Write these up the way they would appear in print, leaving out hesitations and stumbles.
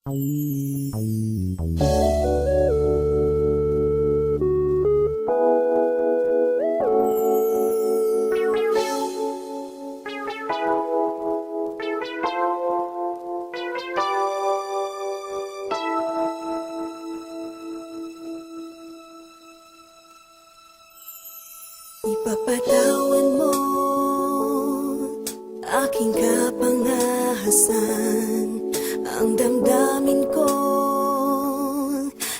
Ipapatawan mo aking kapangahasan, ang damdamin ko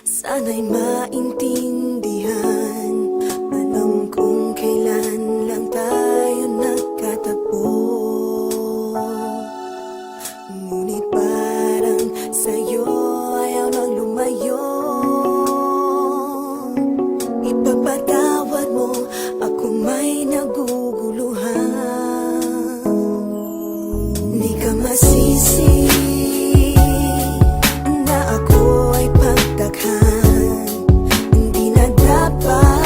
sana'y maintindihan. Alam kong kailan lang tayo nagkatagpo, ngunit parang sa'yo ayaw nang lumayo. Ipapatawad mo ako, may naguguluhan. Di ka masisi na ako ay pagtakhan. Hindi na dapat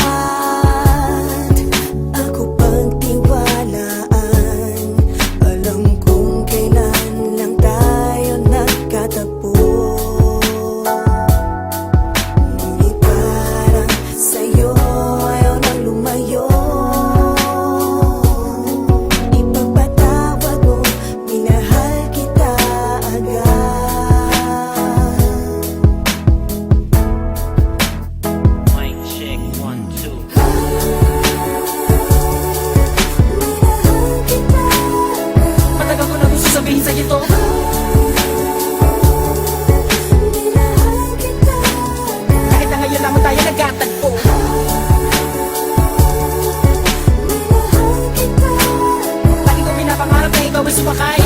ako pagtiwalaan. Alam kong kailan lang tayo nagkatagpo, ngunit parang sa'yo ayaw nang lumayo. Ipagpatawad mo, minahal kita agad. Mic check, 1, 2. Minahal kita agad. Matagal ko na gusto sabihin sa'yo to. Minahal kita agad. Kahit na ngayon lamang tayo nagkatagpo. Minahal kita agad. Lagi ko pinapangarap na ikaw ay sumakay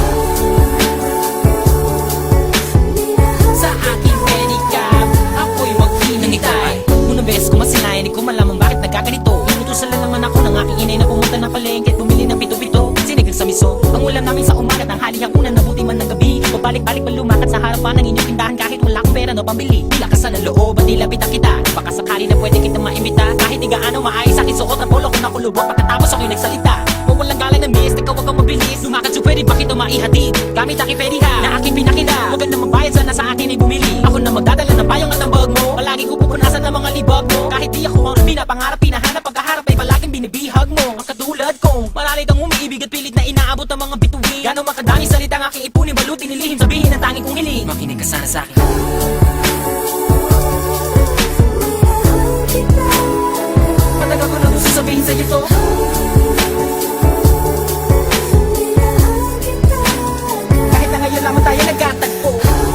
sa aking pedicab. Ako'y maghinangitay. Unang beses ko masinayan, di ko malaman bakit nagkaganito. Inutusan lang naman ako ng aking inay na pumunta ng palengke at bumili ng pito-pito. Sinigang sa miso, ang ulam namin sa umaga, tanghali, hapunan, nabuti man ng gabi. Pabalik-balik pa lumakad sa harapan ng inyong tindahan kahit wala akong pera no pambili. Di lakasan ng loob at nilapitan kita. Baka sakali na pwede kitang maimbita. Kahit di gaano maayos aking suot ang polo ko na kulubot. Pagkatapos ako'y nagsalita, kung walang galang na miss, ikaw wag kang mabilis. Lumakad so pwede ba kita maihatid? Gamit aking pediha na aking pinakita. Huwag ka na magbayad, sana sa akin ay bumili. Ako na magdadala ng payong at ang bag mo. Palagi ko pupunasan ng mga libag mo. Kahit di ako ang pinapangarap, pinahanap, pagkaharap ay palaging binibihag mo. Ang katulad kong malalit ang umiibig at pilit na inaabot ang mga bituin. Gano'ng makadami salita ang aking ipunin, balutin, nilihim, sabihin ang tanging kong hiling. Makinig ka sana sa akin. Minahal kita agad. Matagal ko na gusto sabihin sa'yo to. Minahal kita agad. Kahit na ngayon lamang tayo nagkatagpo. Minahal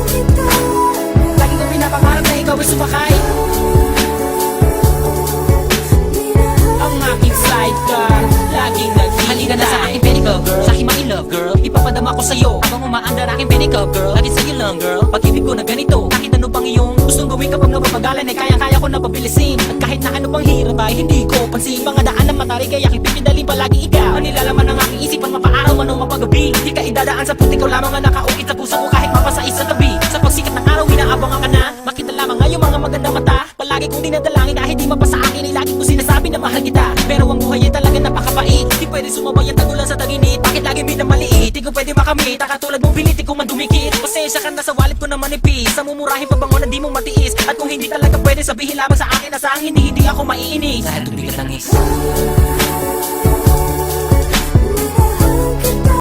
kita agad. Lagi ko pinapangarap na ikaw ay sumakay ang aking sidecar. Laging halika na sa aking pedicab, girl. Sa aking ma-love, girl. Ipapadama ko sa'yo habang umaandar aking pedicab, girl. Lagi sa'yo lang, girl. Pag-ibig ko na ganito, kahit ano pang iyong gustong gawin kapag napapagalan, ay kaya-kaya ko na pabilisin. At kahit na ano pang hirap ay hindi ko pansin. Mga daan ng matarik ay aking pipidalin, palagi ikaw ang nilalaman ng aking isipan, mapaaraw man o mapagabi. Di ka idadaan sa puti, ikaw lamang ang nakaukit sa puso ko kahit mapasais sa tabi. Sa pagsikat ng araw, inaabangan ka na. Makita lamang ngayong mga maganda mata. Palagi kong dinadalangin kahit di mapasa akin, ay lagi kong sinasabi na mahal kita. Pero ang buhay ay talaga napakapait. Di pwede sumabay ang tagulan sa taginit. Bakit lagi minamaliit? Di ko pwede makamit. Katulad mong pilit, di ko man dumikit. Pasensya ka na sa wallet ko na manipis. Sa mumurahin pabango na di mo matiis. At kung hindi talaga pwede, sabihin lamang sa akin na sa hindi ako maiinis. Dahil tubigat langis.